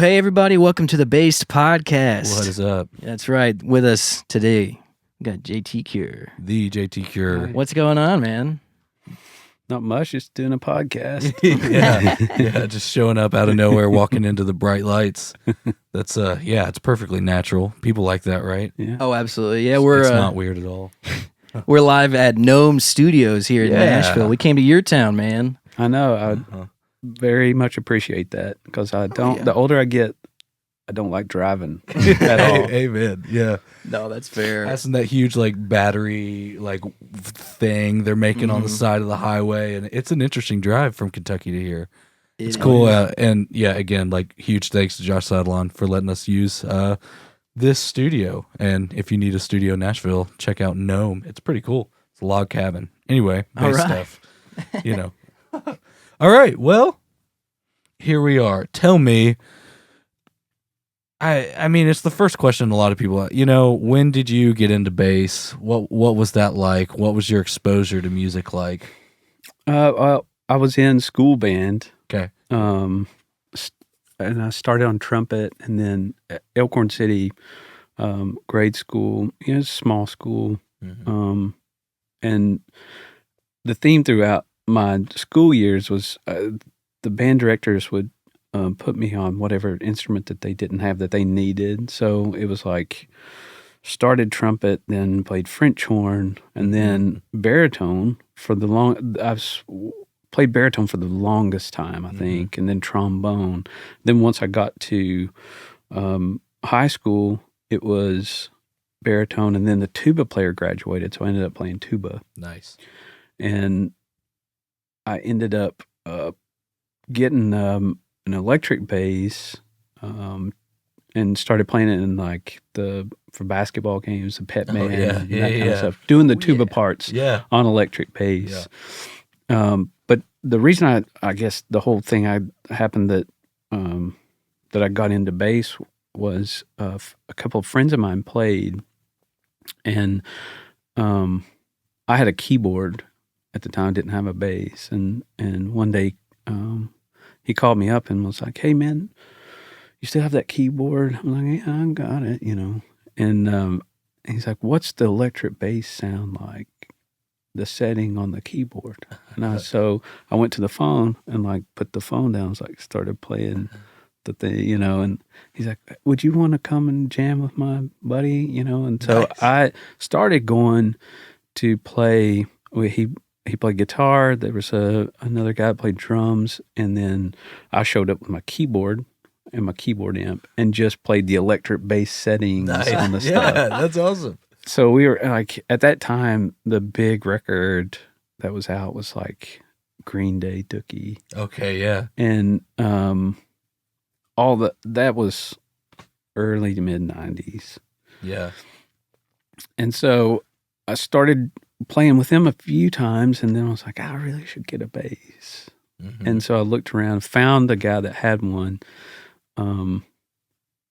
hey everybody, welcome to the Based Podcast. What is up? That's right. With us today, we got JT Cure. The JT Cure. What's going on, man? Not much, just doing a podcast. yeah, just showing up out of nowhere, walking into the bright lights. That's it's perfectly natural. People like that, right? Yeah. Oh, absolutely. Yeah, we're It's not weird at all. we're live at Gnome Studios here in Nashville. We came to your town, man. I know. I very much appreciate that because I don't. The older I get, I don't like driving at all. Amen. Yeah. No, that's fair. Passing that huge battery thing they're making on the side of the highway, and it's an interesting drive from Kentucky to here. It's cool, and again, huge thanks to Josh Sadlon for letting us use this studio. And if you need a studio in Nashville, check out Gnome. It's pretty cool. It's a log cabin. Anyway, base stuff. All right. Well, here we are. Tell me. I mean, it's the first question a lot of people, when did you get into bass? What was that like? What was your exposure to music like? I was in school band. Okay. And I started on trumpet, and then at Elkhorn City, grade school, it's a small school. Mm-hmm. And the theme throughout my school years was the band directors would put me on whatever instrument that they didn't have that they needed. So it was started trumpet, then played French horn, and then baritone for the played baritone for the longest time, I think, and then trombone. Then once I got to high school, it was baritone, and then the tuba player graduated, so I ended up playing tuba. Nice. And I ended up getting an electric bass, and started playing it in for basketball games, the Pet Man, and that kind of stuff. Doing the tuba parts on electric bass. Yeah. But the reason I guess the whole thing happened that I got into bass was a couple of friends of mine played, and I had a keyboard at the time. I didn't have a bass, and one day he called me up and was like, "Hey man, you still have that keyboard?" I'm like, "Yeah, I got it, And he's like, "What's the electric bass sound like? The setting on the keyboard?" And so I went to the phone and put the phone down. Started playing the thing, and he's like, "Would you want to come and jam with my buddy?" And so I started going to play. He played guitar. There was another guy that played drums, and then I showed up with my keyboard and my keyboard amp and just played the electric bass settings on the stuff. Yeah, that's awesome. So we were at that time, the big record that was out was Green Day, Dookie. Okay, yeah. And that was early to mid 90s. Yeah. And so I started playing with them a few times, and then I was like, I really should get a bass. Mm-hmm. And so I looked around, found a guy that had one.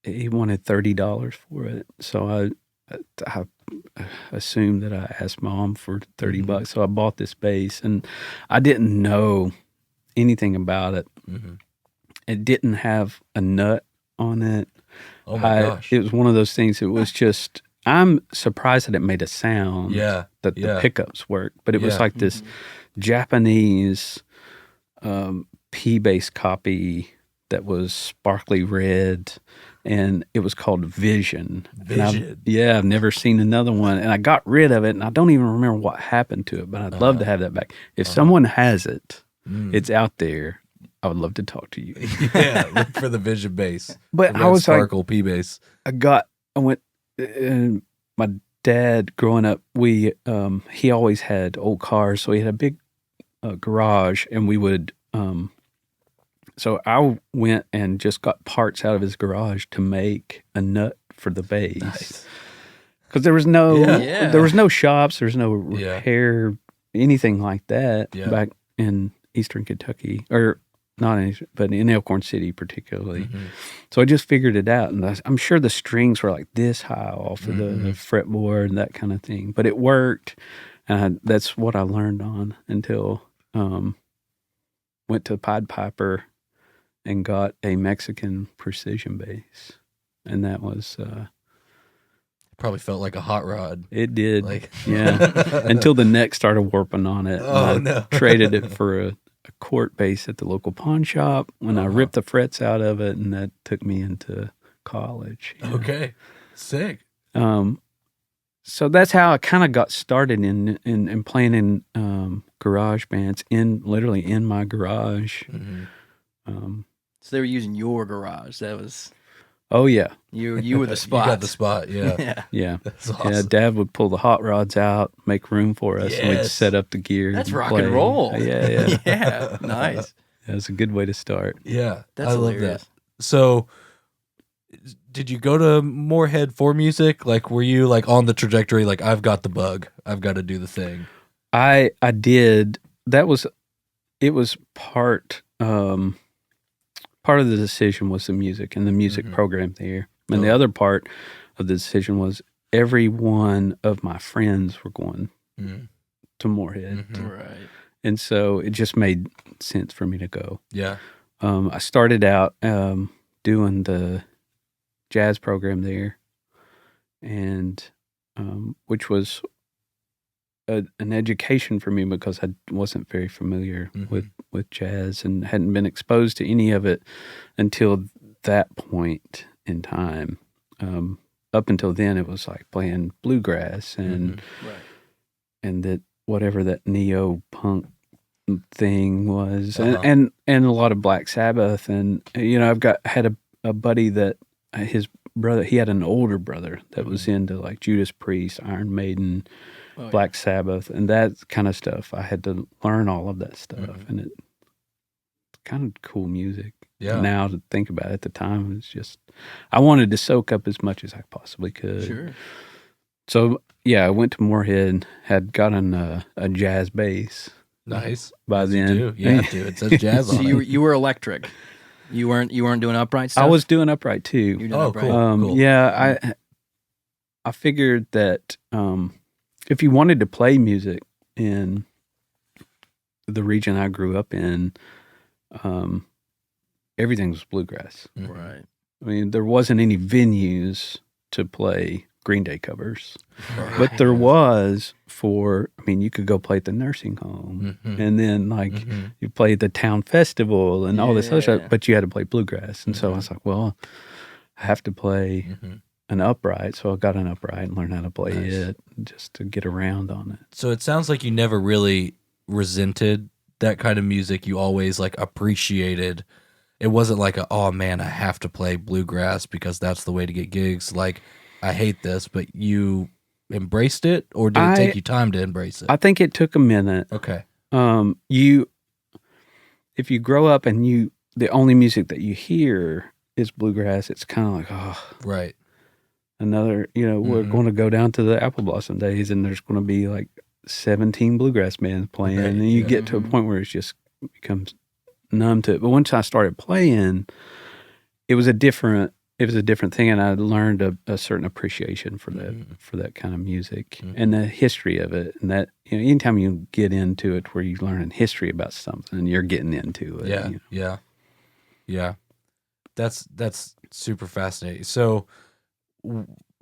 He wanted $30 for it. So I assumed that I asked Mom for $30 bucks. So I bought this bass, and I didn't know anything about it. Mm-hmm. It didn't have a nut on it. Oh my gosh. It was one of those things. It was just, I'm surprised that it made a sound. Yeah. That the pickups worked. But it was this Japanese P-bass copy that was sparkly red, and it was called Vision. I've never seen another one, and I got rid of it, and I don't even remember what happened to it, but I'd love to have that back. If someone has it, it's out there, I would love to talk to you. Yeah, look for the Vision bass. But I was sparkle P bass. I went, and my dad growing up, he always had old cars, so he had a big garage, and we would. So I went and just got parts out of his garage to make a nut for the bass. Nice. Because there was no shops, there was no repair, anything like that back in Eastern Kentucky, or not in, but in Elkhorn City particularly. Mm-hmm. So I just figured it out, and I'm sure the strings were this high off of the fretboard and that kind of thing, but it worked, and that's what I learned on until went to Pied Piper and got a Mexican precision bass, and that was probably felt like a hot rod. it did, Like until the neck started warping on it. Oh, and I no. traded it for a court bass at the local pawn shop when I ripped the frets out of it, and that took me into college. Okay, sick. So that's how I kind of got started in playing in garage bands, literally in my garage. So they were using your garage. That was Oh yeah, you were the spot. You got the spot. Yeah, Yeah. yeah. That's awesome. Yeah, Dad would pull the hot rods out, make room for us, and we'd Yes. set up the gear. That's and rock play. and roll. Yeah. Yeah. Nice. That was a good way to start. Yeah, That's I love hilarious. that. So, did you go to Moorhead for music? Like, were you like on the trajectory? Like, I've got the bug. I've got to do the thing. I did. It was part of the decision was the music and the music program there. And the other part of the decision was every one of my friends were going to Moorhead. Right. And so it just made sense for me to go. Yeah. I started out doing the jazz program there, and which was an education for me because I wasn't very familiar with jazz and hadn't been exposed to any of it until that point in time. Up until then, it was like playing bluegrass and and that whatever that neo punk thing was, and a lot of Black Sabbath, and I've had a buddy that his brother, he had an older brother that was into like Judas Priest, Iron Maiden, Black Sabbath, and that kind of stuff. I had to learn all of that stuff, and it's kind of cool music. Yeah. Now to think about it, at the time, it's just I wanted to soak up as much as I possibly could. Sure. So yeah, I went to Moorhead, had gotten a jazz bass. Nice. By As you then, do. Yeah, dude. It says jazz So on you it. you were electric. You weren't doing upright stuff. I was doing upright too. You were doing upright. Cool. Yeah, I figured that if you wanted to play music in the region I grew up in, everything was bluegrass. Right. I mean, there wasn't any venues to play Green Day covers, but there was you could go play at the nursing home, and then you play at the town festival and all this other stuff, but you had to play bluegrass. And so I was like, well, I have to play an upright. So I got an upright and learned how to play it just to get around on it. So it sounds like you never really resented that kind of music. You always like appreciated. It wasn't like oh man, I have to play bluegrass because that's the way to get gigs. Like, I hate this, but you embraced it, or did it take you time to embrace it? I think it took a minute. Okay. If you grow up and the only music that you hear is bluegrass, it's kind of like, Right. another, we're going to go down to the Apple Blossom days and there's going to be like 17 bluegrass bands playing. Right, And then you get to a point where it just becomes numb to it. But once I started playing, it was a different thing, and I learned a certain appreciation for that kind of music and the history of it. And that, anytime you get into it where you learn a history about something, you're getting into it. Yeah. That's super fascinating. So,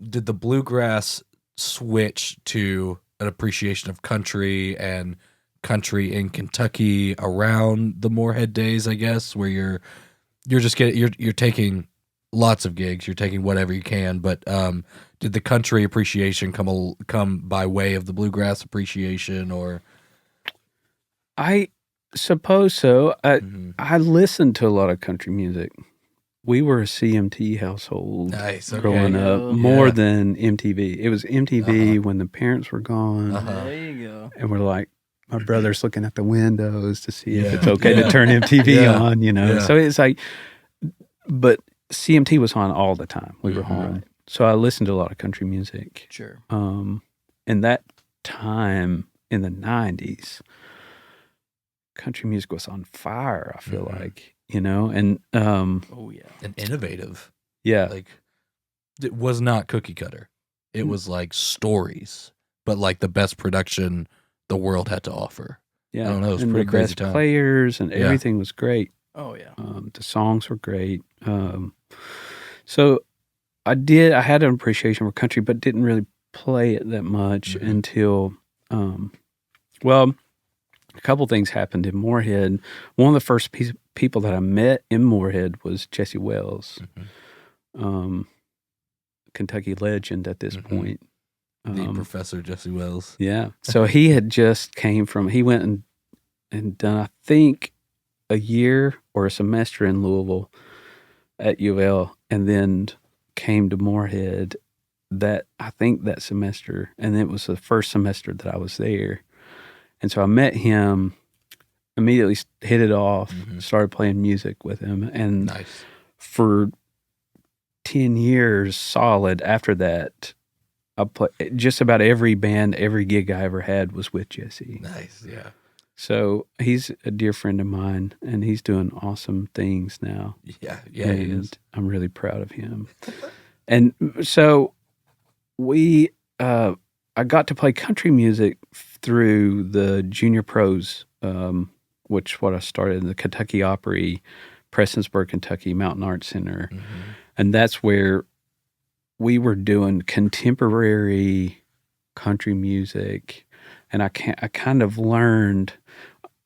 did the bluegrass switch to an appreciation of country and country in Kentucky around the Moorhead days, I guess, where you're taking lots of gigs, you're taking whatever you can, but did the country appreciation come by way of the bluegrass appreciation, or? I suppose so. I listened to a lot of country music. We were a CMT household growing up, more than MTV. It was MTV when the parents were gone. There you go. And we're like, my brother's looking at the windows to see if it's okay to turn MTV on, So it's like, but CMT was on all the time. We were home. Right. So I listened to a lot of country music. Sure. In that time in the 90s, country music was on fire, I feel like, and and innovative. Yeah. Like, it was not cookie cutter. It was like stories, but like the best production the world had to offer. Yeah. I don't know. It was and pretty the crazy best time. Players and everything was great. Oh yeah. The songs were great. So I had an appreciation for country, but didn't really play it that much until, well, a couple things happened in Moorhead. One of the first people that I met in Moorhead was Jesse Wells, Kentucky legend at this point. The Professor Jesse Wells. Yeah. So he had just he went and done, I think, a year or a semester in Louisville at U of L, and then came to Moorhead that semester. And it was the first semester that I was there. And so I met him, immediately hit it off, started playing music with him. And for 10 years solid after that, I played just about every band, every gig I ever had was with Jesse. Nice, yeah. So he's a dear friend of mine, and he's doing awesome things now. Yeah, and he is. I'm really proud of him. And so I got to play country music through the Junior Pros, which what I started in the Kentucky Opry, Prestonsburg, Kentucky Mountain Arts Center. And that's where we were doing contemporary country music. And I kind of learned,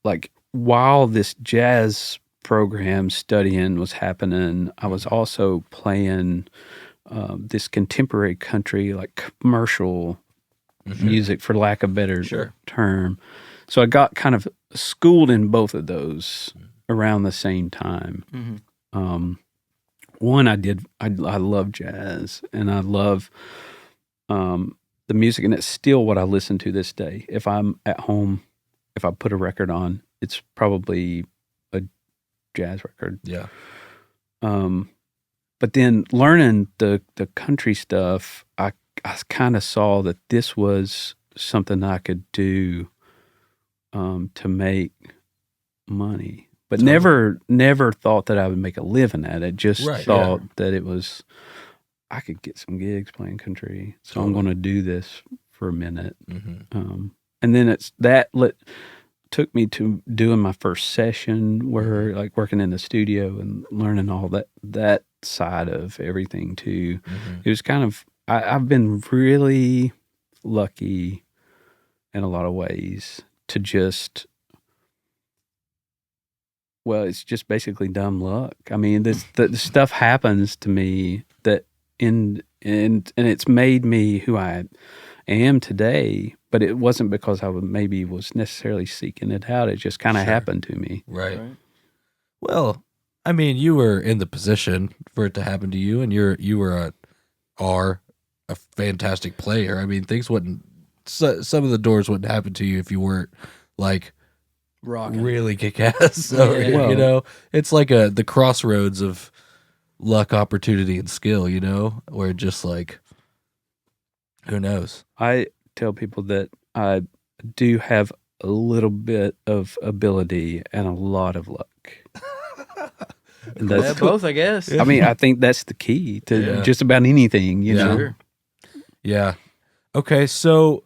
like, while this jazz program studying was happening, I was also playing this contemporary country, like commercial music, for lack of a better term. So I got kind of schooled in both of those around the same time. One, I love jazz, and I love the music, and it's still what I listen to this day. If I'm at home, if I put a record on, it's probably a jazz record. Yeah. But then learning the country stuff, I kind of saw that this was something I could do to make money, but never thought that I would make a living at it. Just thought that it was, I could get some gigs playing country, so I'm going to do this for a minute. And then took me to doing my first session, where like working in the studio and learning all that side of everything too. It was kind of, I've been really lucky in a lot of ways to just, well, it's just basically dumb luck. I mean, the stuff happens to me that and it's made me who I am today, but it wasn't because I was necessarily seeking it out. It just kind of happened to me. Right. Well, I mean, you were in the position for it to happen to you, and you are a fantastic player. I mean, things wouldn't, some of the doors wouldn't happen to you if you weren't like rocking, really kick ass. So, you know, it's like the crossroads of luck, opportunity, and skill, you know, where just like, who knows? I tell people that I do have a little bit of ability and a lot of luck. And that's both, I guess. I mean, I think that's the key to just about anything, you know? Sure. Yeah. Okay, so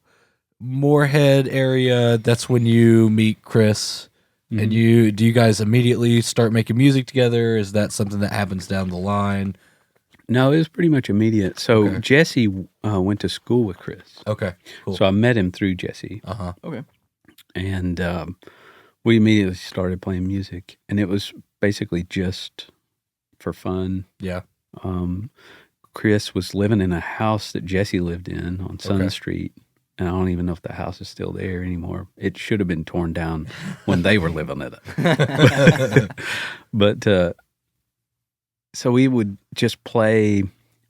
Moorhead area, that's when you meet Chris. And do you guys immediately start making music together? Is that something that happens down the line? No, it was pretty much immediate. So Jesse went to school with Chris. Okay, cool. So I met him through Jesse. Okay. And we immediately started playing music. And it was basically just for fun. Yeah. Chris was living in a house that Jesse lived in on Sun Street. And I don't even know if the house is still there anymore. It should have been torn down when they were living in it. But so we would just play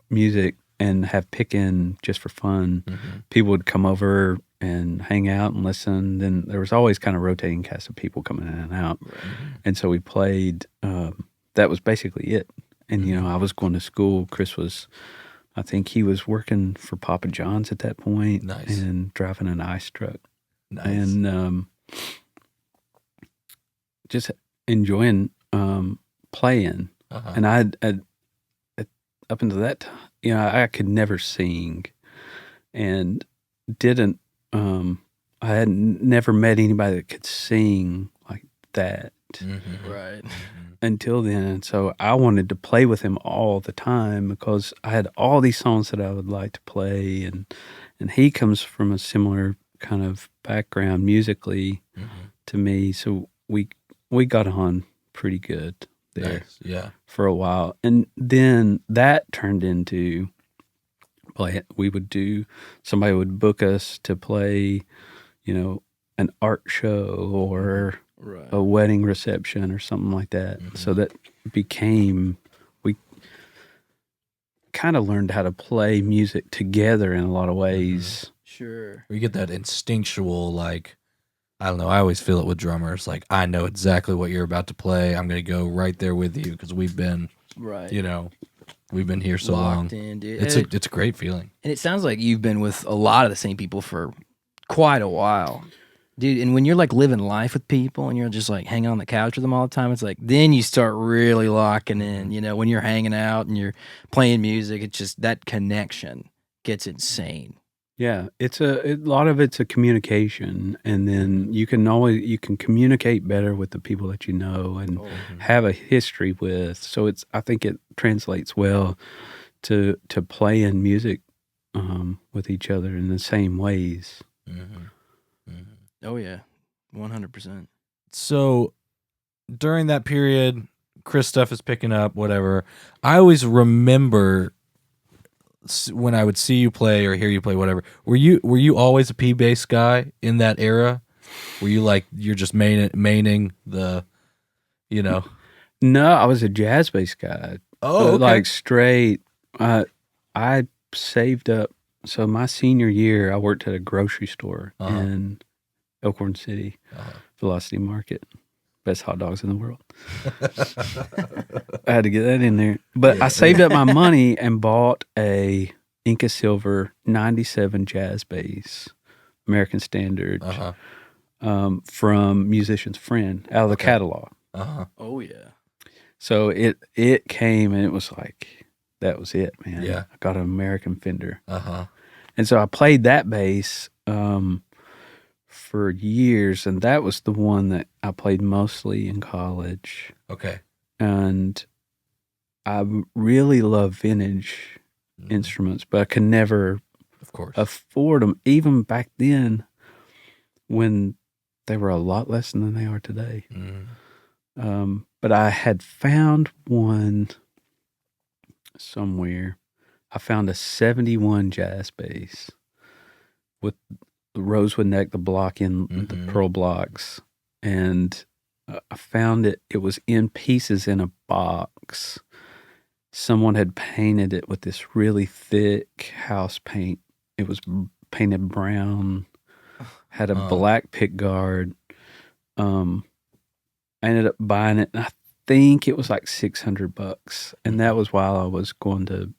music and have pick-in just for fun. People would come over and hang out and listen. Then there was always kind of rotating cast of people coming in and out. And so we played. That was basically it. And, you know, I was going to school. Chris was, I think he was working for Papa John's at that point. Nice. And driving an ice truck. Nice. And just enjoying playing. And I up until that time, you know, I could never sing, and didn't. I had never met anybody that could sing like that. Right. until then. And so I wanted to play with him all the time because I had all these songs that I would like to play. And he comes from a similar kind of background musically to me. So we got on pretty good there for a while. And then that turned into somebody would book us to play, an art show or a wedding reception or something like that. So that became, we kind of learned how to play music together in a lot of ways. Sure. You get that instinctual, like, I don't know, I always feel it with drummers. Like, I know exactly what you're about to play. I'm going to go right there with you because we've been, we've been here so locked long. in, dude. It's a great feeling. And it sounds like you've been with a lot of the same people for quite a while. Dude, and when you're like living life with people and you're just like hanging on the couch with them all the time, it's like then you start really locking in, when you're hanging out and you're playing music, it's just that connection gets insane. Yeah, a lot of it's a communication, and then you can communicate better with the people that you know and have a history with. So I think it translates well to playing music with each other in the same ways. Oh yeah, 100%. So during that period, Chris stuff is picking up, whatever. I always remember when I would see you play or hear you play, whatever. Were you always a P bass guy in that era? Were you like you're just maining the, No, I was a jazz bass guy. Oh, okay. Like straight. I saved up. So my senior year, I worked at a grocery store in Elkhorn City, Velocity Market. Best hot dogs in the world. I had to get that in there. But I saved up my money and bought a Inca Silver 97 jazz bass, American Standard, from Musician's Friend out of the catalog. Oh, yeah. So it came and it was like, that was it, man. Yeah. I got an American Fender. And so I played that bass for years, and that was the one that I played mostly in college. Okay. And I really love vintage instruments, but I could never, of course, afford them, even back then when they were a lot less than they are today. But I had found one somewhere. I found a 71 jazz bass with the rosewood neck, the block in the pearl blocks. And I found it. It was in pieces in a box. Someone had painted it with this really thick house paint. It was painted brown, had a black pick guard. I ended up buying it, and I think it was like $600. And that was while I was going to,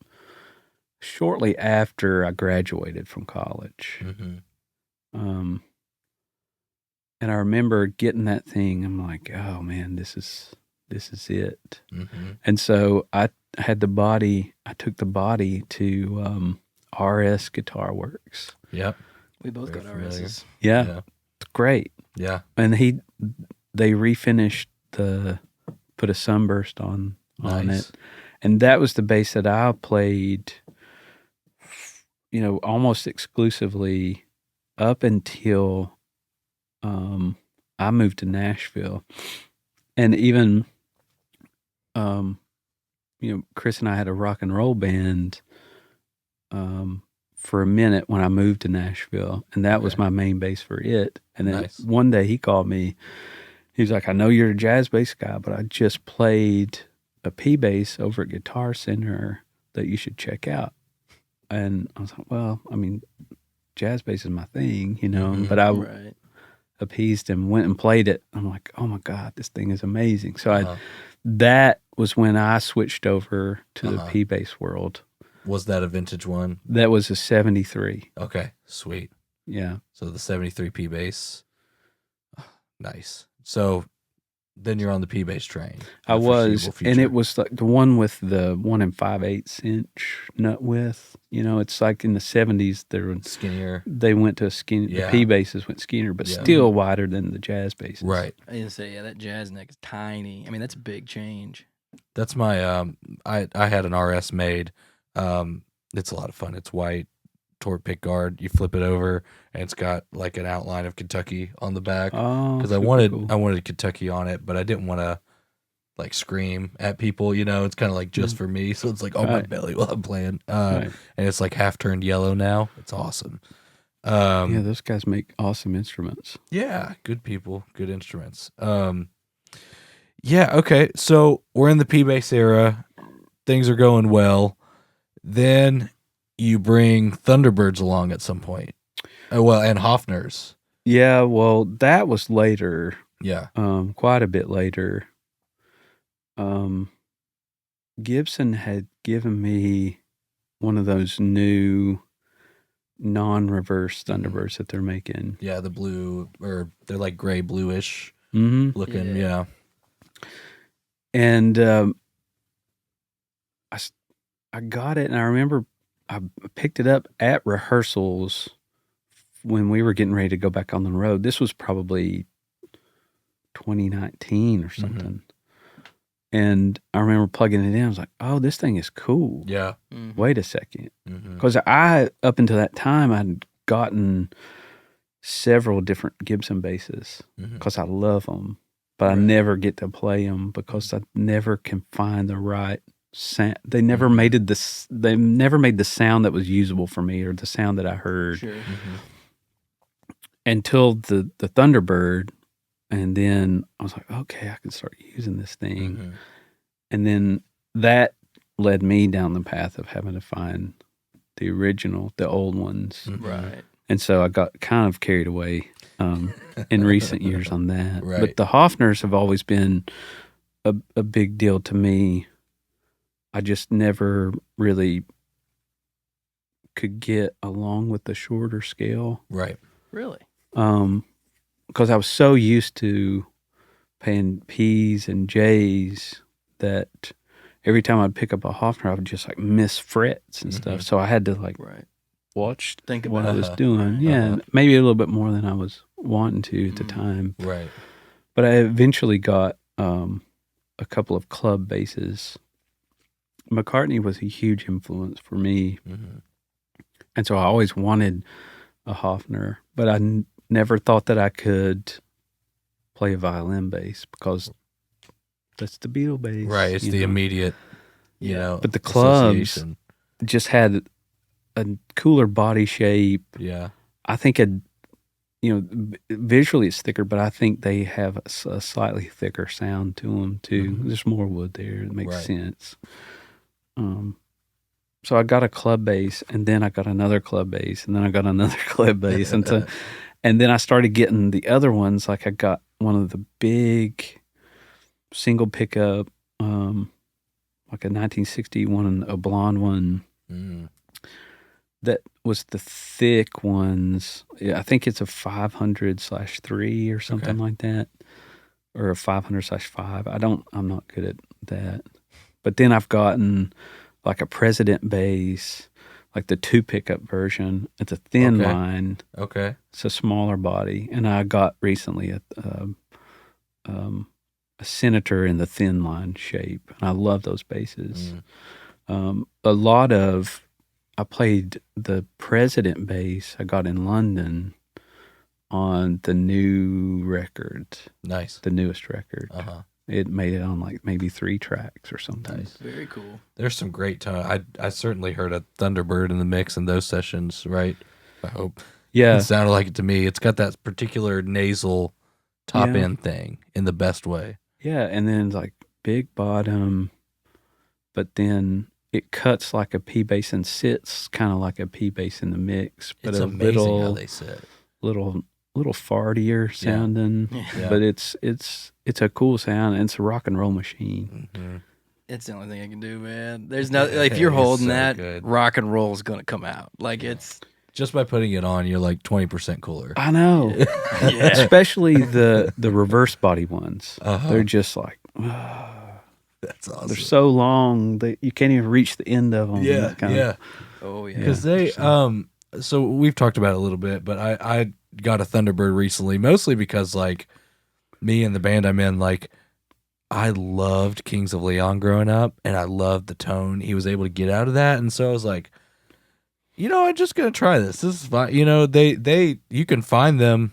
shortly after I graduated from college. And I remember getting that thing. I'm like, oh man, this is it. And so I took the body to RS Guitar Works. Yep. We both got RSs. Yeah. It's great. Yeah. And they refinished put a sunburst on it. And that was the bass that I played, almost exclusively up until I moved to Nashville. And even, Chris and I had a rock and roll band for a minute when I moved to Nashville. And that was my main bass for it. And then one day he called me. He was like, I know you're a jazz bass guy, but I just played a P bass over at Guitar Center that you should check out. And I was like, well, I mean, jazz bass is my thing, but I appeased him, went and played it. I'm like, oh my God, this thing is amazing. So that was when I switched over to the P bass world. Was that a vintage one? That was a 73. Okay, sweet. Yeah. So the 73 P bass. Nice. So Then you're on the P bass train. I was, foreseeable and future. it was like the one with the 1 5/8 inch nut width. You know, it's like in the 70s. Skinnier. They went to a skinny. Yeah. The P basses went skinnier, but Yeah. still wider than the jazz basses. Right. I didn't say, yeah, that jazz neck is tiny. I mean, that's a big change. That's my I had an RS made. It's a lot of fun. It's white, torque pick guard. You flip it over and it's got like an outline of Kentucky on the back. Oh, Because I wanted Kentucky on it, but I didn't want to like scream at people, you know. It's kind of like just for me. So it's like on my Right. belly while I'm playing. Right. And it's like half turned yellow now. It's awesome. Yeah, those guys make awesome instruments. Yeah, good people, good instruments. Yeah, okay. So we're in the P bass era. Things are going well. Then you bring Thunderbirds along at some point. Well, and Hoffners. Yeah, well, that was later. Yeah. Quite a bit later. Gibson had given me one of those new non-reverse Thunderbirds that they're making. Yeah, the blue, or they're like gray bluish Mm-hmm. looking. Yeah. Yeah. And I got it, and I remember I picked it up at rehearsals when we were getting ready to go back on the road. This was probably 2019 or something. And I remember plugging it in. I was like, oh, this thing is cool. Yeah. Wait a second. Mm-hmm. Because up until that time, I'd gotten several different Gibson basses because I love them. But I never get to play them because I never can find the right sound. They never made it they never made the sound that was usable for me or the sound that I heard Sure. until the Thunderbird. And then I was like, okay, I can start using this thing. And then that led me down the path of having to find the original, the old ones. Right. And so I got kind of carried away in recent years on that. Right. But the Hoffners have always been a big deal to me. I just never really could get along with the shorter scale. Right. Really? Because I was so used to playing P's and J's that every time I'd pick up a Hoffner, I would just like miss frets and stuff. So I had to like Right. watch Think what about I was doing. Yeah, maybe a little bit more than I was wanting to at the time. Right. But I eventually got a couple of club basses. McCartney was a huge influence for me. And so I always wanted a Hoffner, but I never thought that I could play a violin bass because that's the Beatle bass. Right. It's the immediate, you know, But the clubs association. just had a cooler body shape. Yeah. I think visually it's thicker, but I think they have a slightly thicker sound to them too. There's more wood there. It makes sense. So I got a club bass, and then I got another club bass, and then I got another club bass, and then I started getting the other ones. Like I got one of the big single pickup, like a 1961, a blonde one. That was the thick ones. Yeah, I think it's a 500/3 or something like that, or a 500/5. I'm not good at that. But then I've gotten like a President bass, like the 2 pickup version. It's a thin line. Okay. It's a smaller body, and I got recently a Senator in the thin line shape, and I love those basses. I played the President bass I got in London on the new record. Nice. The newest record. It made it on like maybe 3 tracks or something. Nice. Very cool. There's some great tone. I certainly heard a Thunderbird in the mix in those sessions, right? I hope. Yeah. It sounded like it to me. It's got that particular nasal top end thing in the best way. Yeah, and then it's like big bottom, but then it cuts like a P bass and sits kind of like a P bass in the mix. But It's a amazing how they sit. little fartier sounding. Yeah. But it's a cool sound, and it's a rock and roll machine. It's the only thing I can do, man. There's no like if you're It's holding so that, good. rock and roll is gonna come out. Like it's just by putting it on, you're like 20% cooler. I know. Especially the reverse body ones. They're just like, That's awesome. they're so long that you can't even reach the end of them. Yeah. Oh yeah. Because they, so we've talked about it a little bit, but I got a Thunderbird recently, mostly because like me and the band I'm in, like I loved Kings of Leon growing up, and I loved the tone he was able to get out of that, and so I was like, I'm just gonna try this. This is fine. You can find them,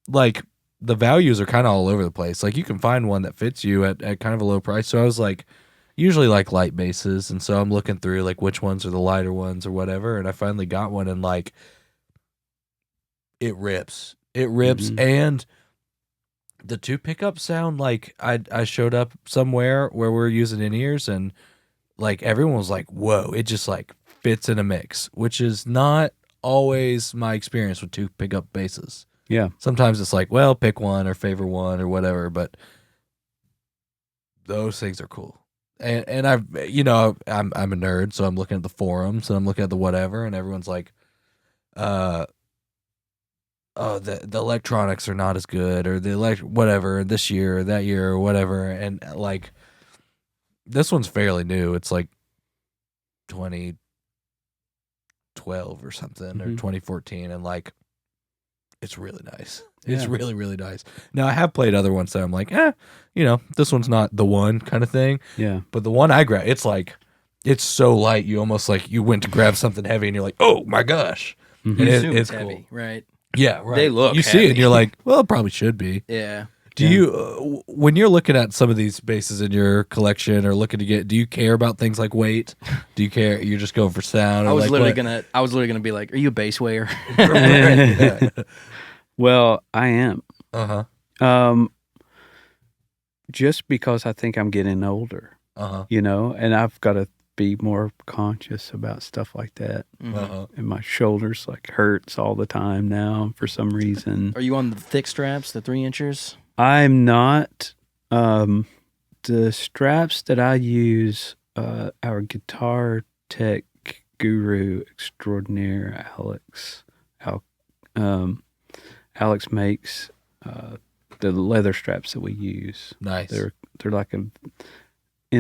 like the values are kind of all over the place. Like you can find one that fits you at kind of a low price. So I was like, usually like light bases, and so I'm looking through like which ones are the lighter ones or whatever, and I finally got one, and like it rips, and the two pickups sound like I showed up somewhere where we're using in-ears, and like everyone was like, whoa, it just like fits in a mix, which is not always my experience with two pickup basses. Yeah. Sometimes it's like, well, pick one or favor one or whatever, but those things are cool. And I'm a nerd, so I'm looking at the forums and I'm looking at the whatever, and everyone's like, the electronics are not as good, or the whatever this year or that year or whatever, and like this one's fairly new. It's like 2012 or something, or 2014, and like it's really nice. It's really, really nice. Now I have played other ones that I'm like, this one's not the one kind of thing. Yeah. But the one I grabbed, it's like, it's so light. You almost like you went to grab something heavy, and you're like, oh my gosh, and it's heavy, cool. right? Yeah, right. They look. You heavy. see it, and you're like, well, it probably should be. Yeah. Do you, when you're looking at some of these basses in your collection or looking to get, do you care about things like weight? Do you care? You're just going for sound? I was literally gonna be like, "Are you a bass weigher?" Well, I am. Uh-huh. Just because I think I'm getting older. And I've got to be more conscious about stuff like that. And my shoulders like hurts all the time now for some reason. Are you on the thick straps, the 3-inchers? I'm not. The straps that I use, our guitar tech guru extraordinaire, Alex makes the leather straps that we use. Nice. They're like in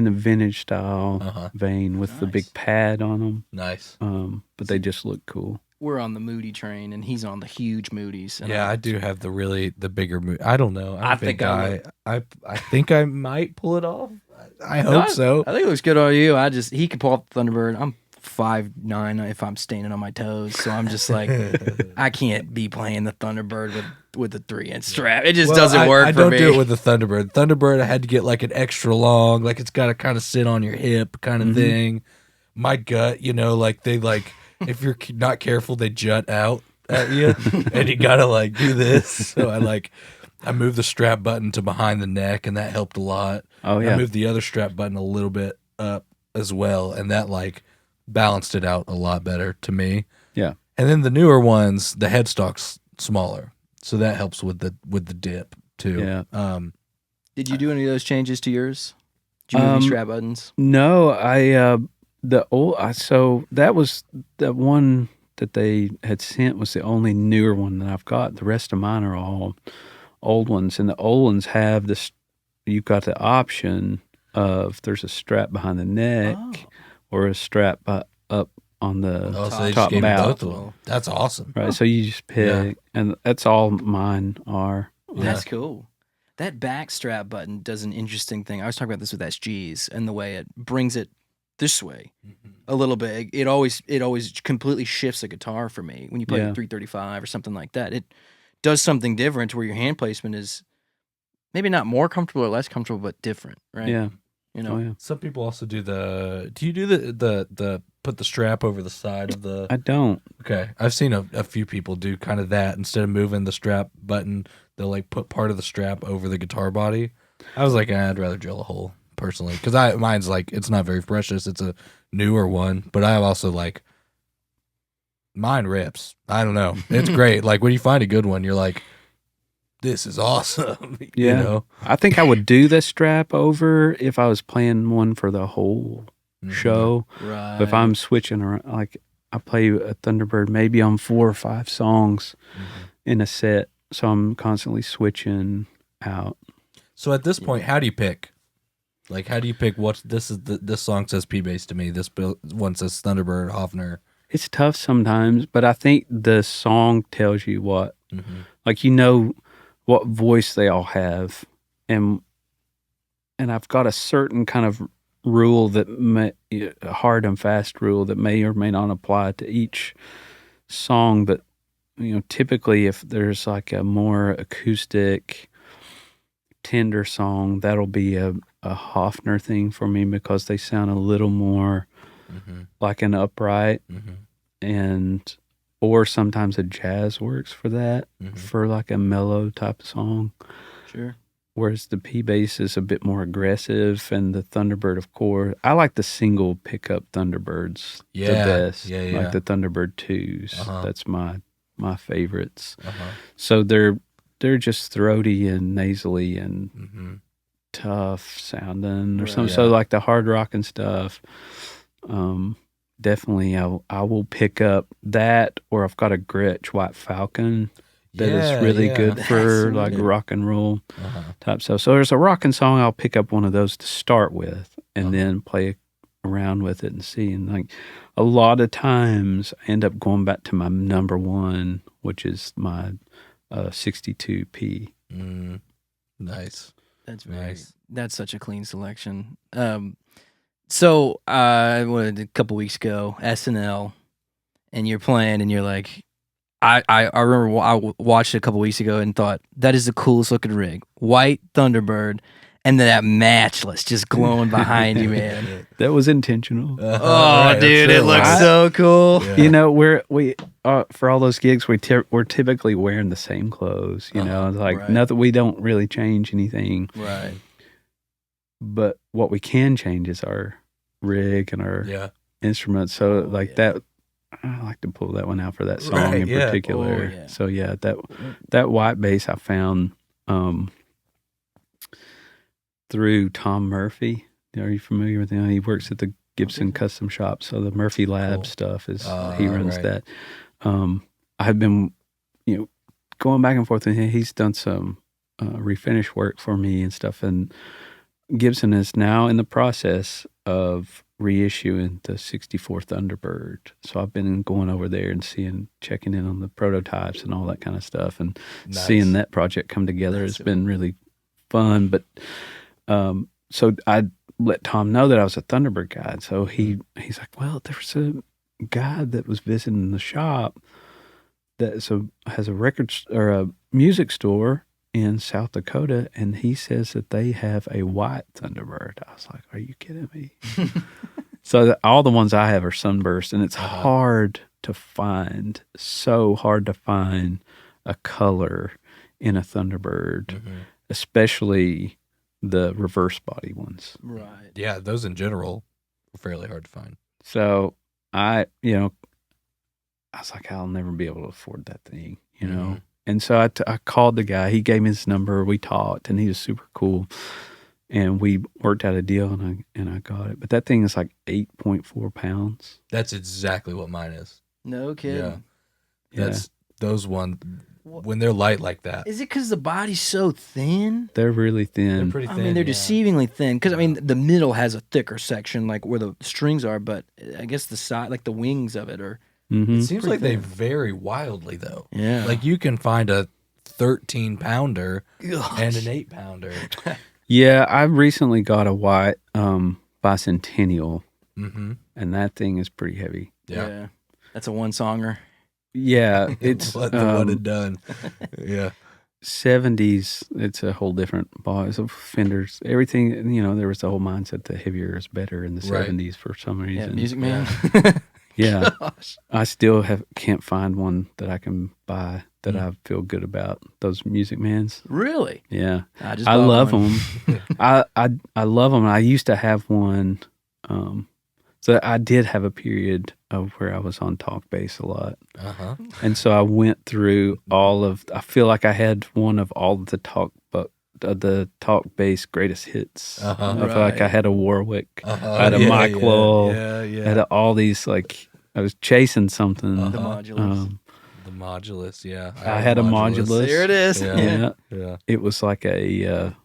the vintage style vein with the big pad on them. Nice. But they just look cool. We're on the Moody train, and he's on the huge Moody's. And I do have the bigger Moody. I don't know. I think I think I might pull it off. I hope so. I think it looks good on you. He could pull off the Thunderbird. I'm 5'9" if I'm standing on my toes, so I'm just like, I can't be playing the Thunderbird with the 3-inch strap. It just doesn't work for me. I don't do it with the Thunderbird. Thunderbird, I had to get like an extra long, like it's got to kind of sit on your hip kind of thing. My gut, like they like, if you're not careful, they jut out at you, and you gotta like do this. So I moved the strap button to behind the neck, and that helped a lot. Oh yeah. I moved the other strap button a little bit up as well, and that like balanced it out a lot better to me. Yeah. And then the newer ones, the headstock's smaller, so that helps with the dip too. Yeah. Did you do any of those changes to yours? Did you move your strap buttons? No, so that was the one that they had sent was the only newer one that I've got. The rest of mine are all old ones, and the old ones have this. You've got the option of there's a strap behind the neck or a strap up on the top bout. That's awesome. Right, so you just pick, and that's all mine are. That's cool. That back strap button does an interesting thing. I was talking about this with SGs and the way it brings it this way a little bit. It always completely shifts a guitar for me when you play a 335 or something like that. It does something different to where your hand placement is maybe not more comfortable or less comfortable, but different, right? Yeah. Some people also do do you do the put the strap over the side of the... I don't. Okay. I've seen a few people do kind of that. Instead of moving the strap button, they'll like put part of the strap over the guitar body. I was like, I'd rather drill a hole personally, because mine's like, it's not very precious. It's a newer one, but I also like, mine rips. I don't know. It's great. Like when you find a good one, you're like, this is awesome. I think I would do the strap over if I was playing one for the whole show. Right. But if I'm switching around, like I play a Thunderbird maybe on 4 or 5 songs in a set, so I'm constantly switching out. So at this point, how do you pick? Like, how do you pick what this song says P bass to me? This one says Thunderbird, Hoffner. It's tough sometimes, but I think the song tells you what, like, you know what voice they all have, and I've got a certain kind of rule that a hard and fast rule that may or may not apply to each song, but typically if there's like a more acoustic, tender song, that'll be a Hoffner thing for me because they sound a little more like an upright, and or sometimes a jazz works for that, for like a mellow type of song. Sure. Whereas the P bass is a bit more aggressive, and the Thunderbird, of course, I like the single pickup Thunderbirds the best. Like the Thunderbird 2s. That's my favorites. So they're just throaty and nasally and tough sounding or something. So like the hard rock and stuff, definitely I will pick up that, or I've got a Gretsch White Falcon that is really good for like rock and roll type stuff. So there's a rockin' song, I'll pick up one of those to start with and then play around with it and see. And like a lot of times I end up going back to my number one, which is my 62P. Nice. That's very nice. That's such a clean selection. So a couple weeks ago, SNL, and you're playing, and you're like, I remember I watched it a couple weeks ago and thought, that is the coolest looking rig. White Thunderbird, and then that Matchless just glowing behind you, man. That was intentional. Right, dude, it looks so cool. Yeah. We for all those gigs, we're typically wearing the same clothes. It's like nothing. We don't really change anything. Right. But what we can change is our rig and our instruments. So that. I like to pull that one out for that song in particular. So that white bass I found through Tom Murphy. Are you familiar with him? He works at the Gibson Custom Shop. So the Murphy Lab stuff is he runs that. I've been going back and forth with him. He's done some refinish work for me and stuff. And Gibson is now in the process of reissuing the 64 Thunderbird. So I've been going over there and checking in on the prototypes and all that kind of stuff, and seeing that project come together has been really fun. But so I let Tom know that I was a Thunderbird guy. So he's like, well, there's a guy that was visiting the shop that has a record or a music store in South Dakota, and he says that they have a white Thunderbird. I was like, are you kidding me? So all the ones I have are sunburst, and it's hard to find, so hard to find a color in a Thunderbird, especially the reverse body ones. Right. Yeah, those in general are fairly hard to find. So I was like, I'll never be able to afford that thing, And so I called the guy. He gave me his number. We talked, and he was super cool. And we worked out a deal, and I got it. But that thing is like 8.4 pounds. That's exactly what mine is. No kidding. Yeah. That's those ones, when they're light like that. Is it because the body's so thin? They're really thin. They're pretty thin. I mean, they're deceivingly thin. Because, the middle has a thicker section, like where the strings are. But I guess the side, like the wings of it are... It seems like they vary wildly, though. Yeah. Like you can find a 13-pounder and an 8-pounder. Yeah, I recently got a white Bicentennial, and that thing is pretty heavy. Yeah. That's a one-songer. Yeah, it's... One and done. Yeah. 70s, it's a whole different ball. So Fenders, everything, there was the whole mindset that heavier is better in the 70s for some reason. Yeah, Music Man. Yeah. I still can't find one that I can buy that I feel good about. Those Music Mans. Really? Yeah. I love them. I love them. I used to have one. So I did have a period of where I was on talk bass a lot. And so I went through I feel like I had one of all of the talk bass greatest hits. I feel like I had a Warwick, I had a Mike Lowell, I had all these like I was chasing something. The modulus. The modulus, yeah. I had a modulus. There it is. Yeah. It was like a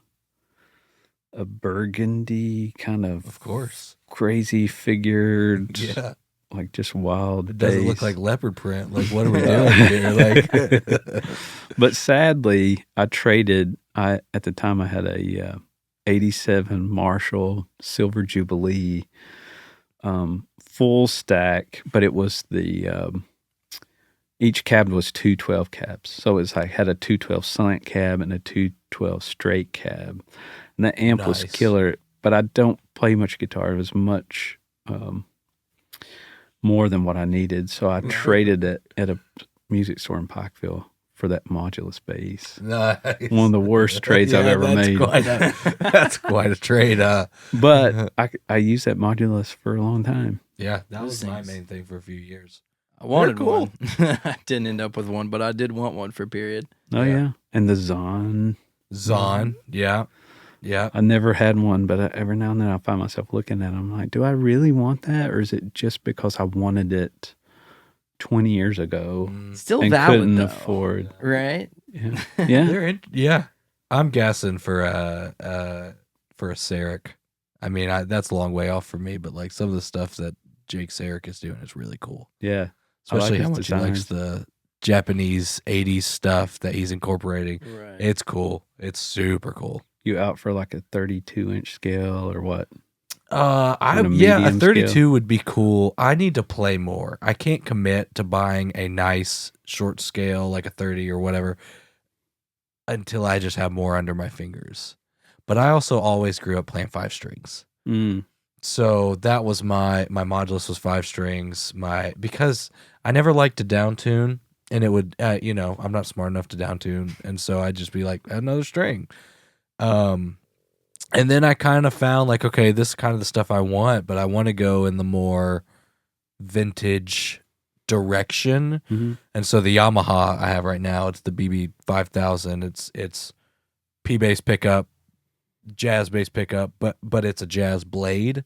burgundy kind Of course. crazy figured, Yeah. like just wild. It doesn't look bass. like leopard print. Like, what are we doing here? Like, But sadly, I traded. At the time I had a 87 Marshall Silver Jubilee full stack, but it was the each cab was 212 cabs. So it's like had a 212 slant cab and a 212 straight cab. And the amp was killer, but I don't play much guitar. It was much more than what I needed. So I traded it at a music store in Pikeville for that modulus bass. nice. One of the worst trades I've ever made. That's quite a trade. But I used that modulus for a long time. Yeah, that was Those my things. main thing for a few years. I wanted They're cool. one. I didn't end up with one, but I did want one for a period. Oh, Yeah. yeah. And the Zon. Zon, yeah. I never had one, but every now and then I find myself looking at them like, do I really want that? Or is it just because I wanted it 20 years ago Still and valid, couldn't though. afford? Right? Yeah. Yeah. Yeah. I'm guessing for a Sarek. I mean, that's a long way off for me, but like some of the stuff that Jake Sarek is doing is really cool. Yeah. I like Especially how his much he likes designs. the Japanese 80s stuff that he's incorporating. Right. It's cool. It's super cool. You out for like a 32-inch scale or what? A medium 32 scale? would be cool. I need to play more. I can't commit to buying a nice short scale like a 30 or whatever until I just have more under my fingers. But I also always grew up playing 5 strings. So that was my modulus was 5 strings. Because I never liked to downtune, and it would I'm not smart enough to downtune, and so I'd just be like another string. And then I kind of found like, okay, this is kind of the stuff I want, but I want to go in the more vintage direction. And so the Yamaha I have right now, it's the BB 5000. It's P bass pickup, jazz bass pickup, but it's a jazz blade.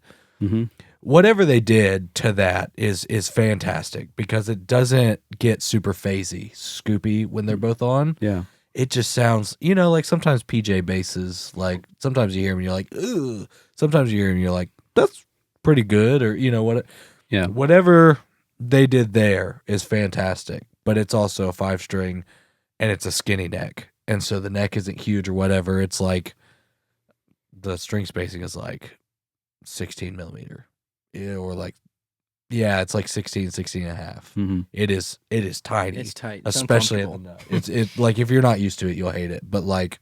Whatever they did to that is fantastic because it doesn't get super phasey, scoopy when they're both on. Yeah. It just sounds, like sometimes PJ basses, like sometimes you hear them and you're like, ooh. Sometimes you hear them and you're like, that's pretty good, or what? Yeah. Whatever they did there is fantastic, but it's also a 5 string, and it's a skinny neck, and so the neck isn't huge or whatever. It's like the string spacing is like 16 millimeter, or like. Yeah, it's like 16 and a half. It is tiny. It's tight. It's especially at the uncomfortable. nut. It's like if you're not used to it, you'll hate it. But like,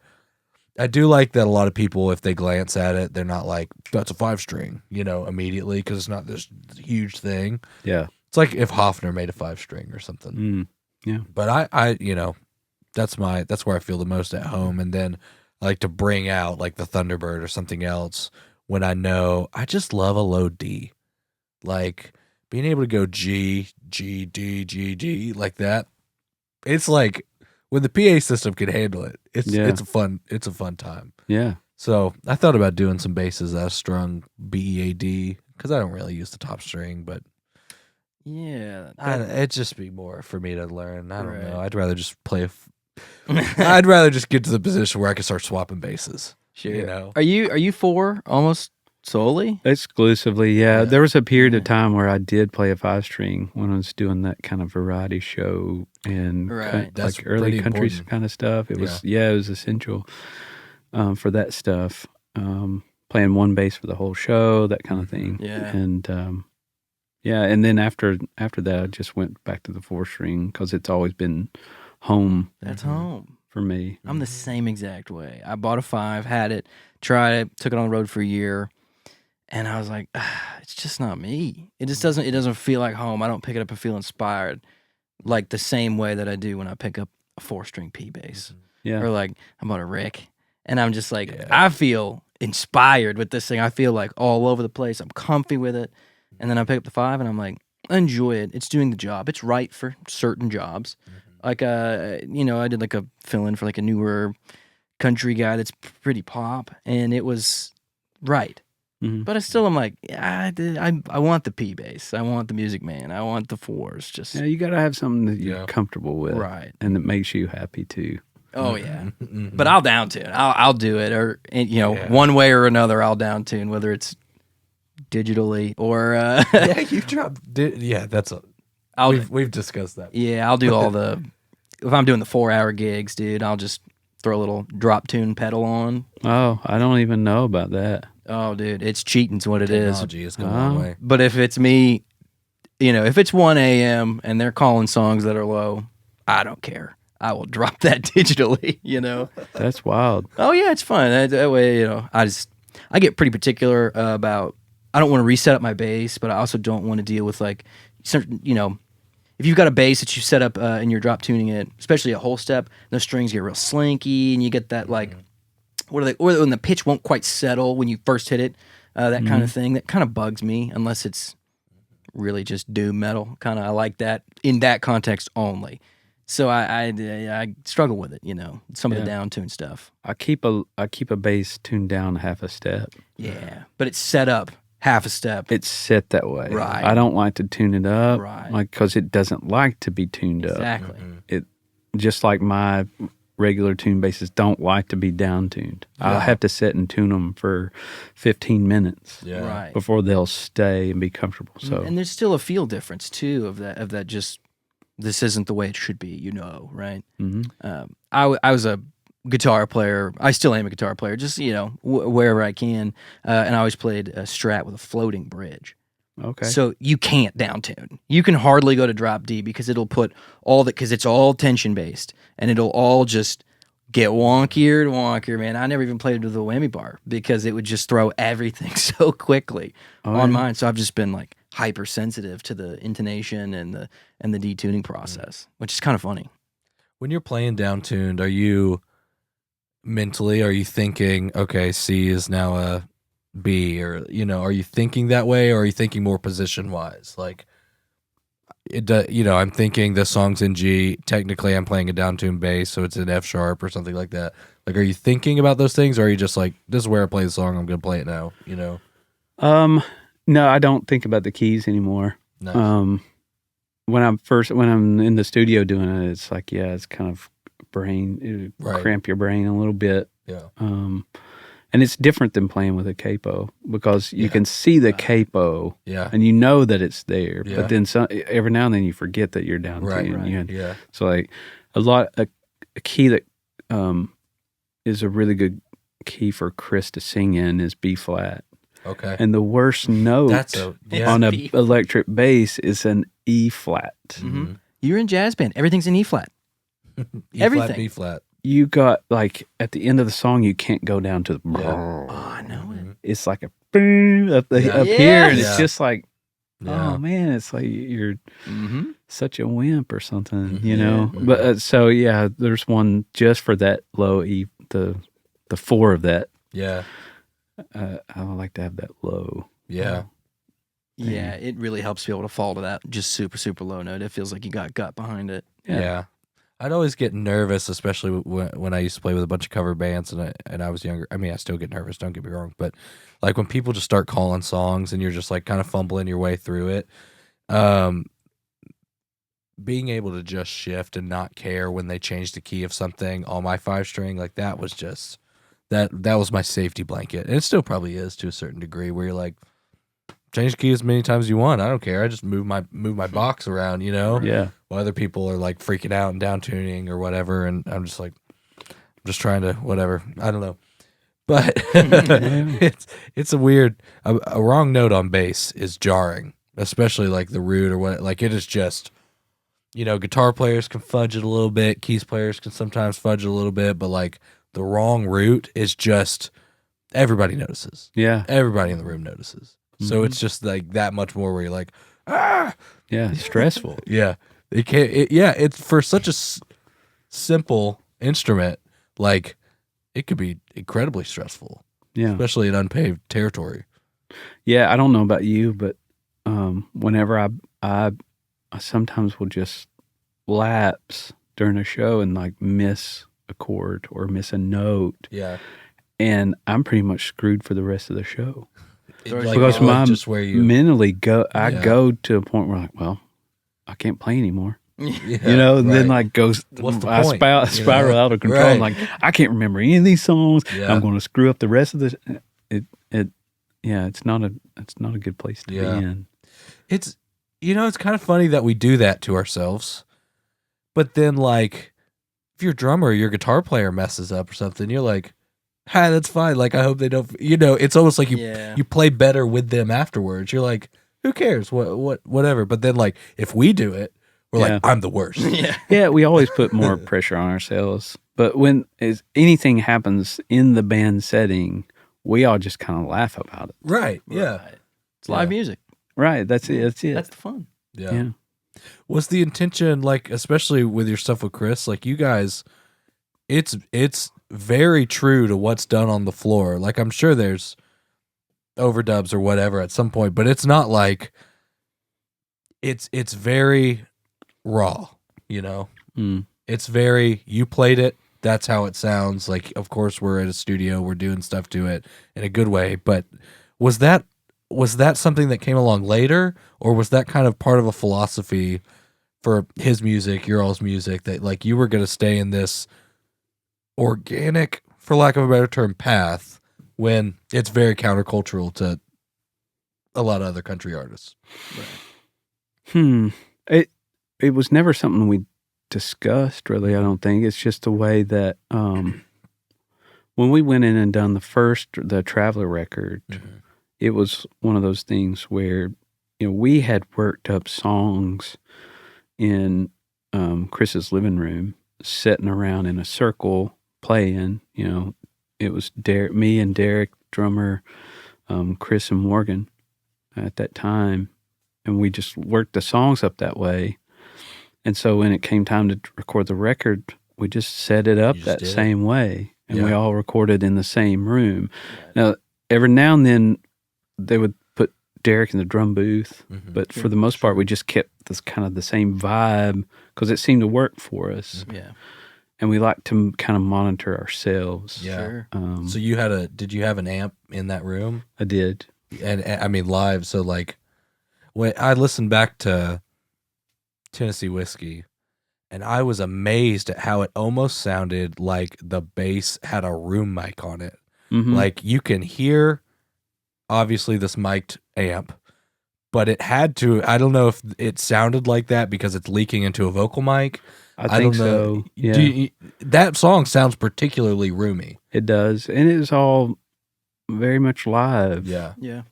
I do like that a lot of people, if they glance at it, they're not like, that's a 5 string, immediately, because it's not this huge thing. Yeah. It's like if Hoffner made a 5 string or something. Yeah. But I that's where I feel the most at home. And then I like to bring out like the Thunderbird or something else when I know I just love a low D. Like, being able to go G, G, D, G, D like that, it's like when the PA system can handle it. It's a fun time. Yeah. So I thought about doing some basses that are strung BEAD because I don't really use the top string, but Yeah. it'd just be more for me to learn. I don't Right. know. I'd rather just play. I'd rather just get to the position where I can start swapping basses. Sure. Are you 4 almost solely? Exclusively, yeah. Yeah. There was a period of time where I did play a 5 string when I was doing that kind of variety show and Right. That's like early pretty country important. kind of stuff. It was it was essential for that stuff. Playing one bass for the whole show, that kind of thing. Yeah. And and then after that, I just went back to the 4 string because it's always been home That's home. for me. I'm the same exact way. I bought a 5, had it, tried it, took it on the road for a year, and I was like, it's just not me. It just doesn't feel like home. I don't pick it up and feel inspired like the same way that I do when I pick up a 4-string P bass. Yeah. Or like I bought a Rick, and I'm just like, I feel inspired with this thing. I feel like all over the place. I'm comfy with it. And then I pick up the 5 and I'm like, I enjoy it. It's doing the job. It's right for certain jobs. Like, I did like a fill-in for like a newer country guy that's pretty pop, and it was right. But I still am like, yeah, I want the P bass. I want the Music Man. I want the fours. Just Yeah, you got to have something that you're comfortable with, right, and that makes you happy too. Oh yeah, but I'll down tune. I'll do it, or one way or another. I'll down tune, whether it's digitally or yeah, you dropped. Yeah, that's a. We've discussed that. Yeah, I'll do all the. If I'm doing the 4-hour gigs, dude, I'll just throw a little drop tune pedal on. Oh, I don't even know about that. Oh, dude, it's cheating's what it is. Technology is going a long way. But if it's me, if it's 1 a.m. and they're calling songs that are low, I don't care. I will drop that digitally, That's wild. Oh, yeah, it's fun. That way, I get pretty particular about, I don't want to reset up my bass, but I also don't want to deal with, like, certain, if you've got a bass that you set up and you're drop tuning it, especially a whole step, those strings get real slinky and you get that, like, or when the pitch won't quite settle when you first hit it, that kind of thing. That kind of bugs me unless it's really just doom metal. Kind of, I like that in that context only. So I struggle with it, some of the down tune stuff. I keep a bass tuned down half a step. Yeah, but it's set up half a step. It's set that way. Right. I don't like to tune it up, right? Like, because it doesn't like to be tuned up. Exactly. It just like my regular tune basses don't like to be down tuned. Yeah. I'll have to sit and tune them for 15 minutes right. before they'll stay and be comfortable. So and there's still a feel difference too of that just this isn't the way it should be, right? Mm-hmm. I was a guitar player. I still am a guitar player, just wherever I can, and I always played a Strat with a floating bridge. Okay. So you can't down tune. You can hardly go to drop D because it'll put because it's all tension based and it'll all just get wonkier and wonkier, man. I never even played with a whammy bar because it would just throw everything so quickly on mine. So I've just been like hypersensitive to the intonation and the detuning process, which is kind of funny. When you're playing down tuned, are you thinking, okay, C is now a B, or are you thinking that way, or are you thinking more position wise? Like I'm thinking this song's in G, technically I'm playing a down tuned bass, so it's in F sharp or something like that. Like, are you thinking about those things, or are you just like, this is where I play the song, I'm gonna play it now? No, I don't think about the keys anymore. Nice. When I'm in the studio doing it, it's like, it's kind of cramp your brain a little bit. Yeah. And it's different than playing with a capo because you can see the capo, and you know that it's there. Yeah. But then every now and then you forget that you're down tuned. Yeah. So like a key that is a really good key for Chris to sing in is B flat. Okay. And the worst note on an electric bass is an E flat. Mm-hmm. You're in jazz band. Everything's in E flat. Everything. Flat, B flat. You got, like, at the end of the song, you can't go down to the... Oh, I know it. It's like a... up here, and it's just like, oh, man, it's like you're such a wimp or something, Mm-hmm. But, there's one just for that low E, the 4 of that. Yeah. I would like to have that low. Yeah. Yeah, it really helps to be able to fall to that just super, super low note. It feels like you got gut behind it. Yeah. I'd always get nervous, especially when I used to play with a bunch of cover bands and I was younger. I mean, I still get nervous, don't get me wrong. But like when people just start calling songs and you're just like kind of fumbling your way through it, being able to just shift and not care when they change the key of something on my 5-string, like that was just, that was my safety blanket. And it still probably is to a certain degree where you're like, change the key as many times as you want. I don't care. I just move my box around, Yeah. While other people are like freaking out and down tuning or whatever, and I'm just like, I'm just trying to whatever. I don't know, but it's a weird. A wrong note on bass is jarring, especially like the root or what. Like it is just, guitar players can fudge it a little bit, keys players can sometimes fudge it a little bit, but like the wrong root is just everybody notices. Yeah, everybody in the room notices. So it's just like that much more where you're like, yeah, stressful. Yeah. It's for such a simple instrument, like it could be incredibly stressful. Yeah. Especially in unpaved territory. Yeah, I don't know about you, but whenever I sometimes will just lapse during a show and like miss a chord or miss a note. Yeah. And I'm pretty much screwed for the rest of the show. because my just where you mentally I go to a point where like, well, I can't play anymore. Yeah, And then like goes, What's the I point? spiral out of control. Right. I'm like, I can't remember any of these songs. Yeah. I'm going to screw up the rest of the. It's not a good place to be in. It's it's kind of funny that we do that to ourselves, but then like if your drummer or your guitar player messes up or something, you're like, hi, that's fine. Like I hope they don't. It's almost like you play better with them afterwards. You're like, who cares? Whatever. But then like if we do it, we're like, I'm the worst. Yeah, we always put more pressure on ourselves. But when anything happens in the band setting, we all just kind of laugh about it. Right. Yeah. Right. It's live music. Right. That's it. That's it. That's the fun. Yeah. Was the intention, like, especially with your stuff with Chris, like you guys, it's very true to what's done on the floor. Like I'm sure there's overdubs or whatever at some point, but it's not like it's very raw, It's very, you played it, that's how it sounds. Like of course we're at a studio, we're doing stuff to it in a good way, but was that something that came along later, or was that kind of part of a philosophy for his music, your all's music, that like you were going to stay in this organic, for lack of a better term, path when it's very countercultural to a lot of other country artists? It was never something we discussed, really, I don't think. It's just the way that when we went in and done the Traveler record, it was one of those things where, we had worked up songs in Chris's living room, sitting around in a circle playing. It was me and Derek, drummer, Chris and Morgan at that time, and we just worked the songs up that way. And so when it came time to record the record, we just set it up that same way, and we all recorded in the same room. Now, every now and then, they would put Derek in the drum booth, but for the most part, we just kept this kind of the same vibe because it seemed to work for us. Yeah. And we like to kind of monitor ourselves. Yeah. Sure. So did you have an amp in that room? I did. And I mean live. So like when I listened back to Tennessee Whiskey, and I was amazed at how it almost sounded like the bass had a room mic on it. Like you can hear obviously this mic'd amp, but it had to, I don't know if it sounded like that because it's leaking into a vocal mic. I think so. Yeah. That song sounds particularly roomy. It does. And it was all very much live. Yeah. Yeah.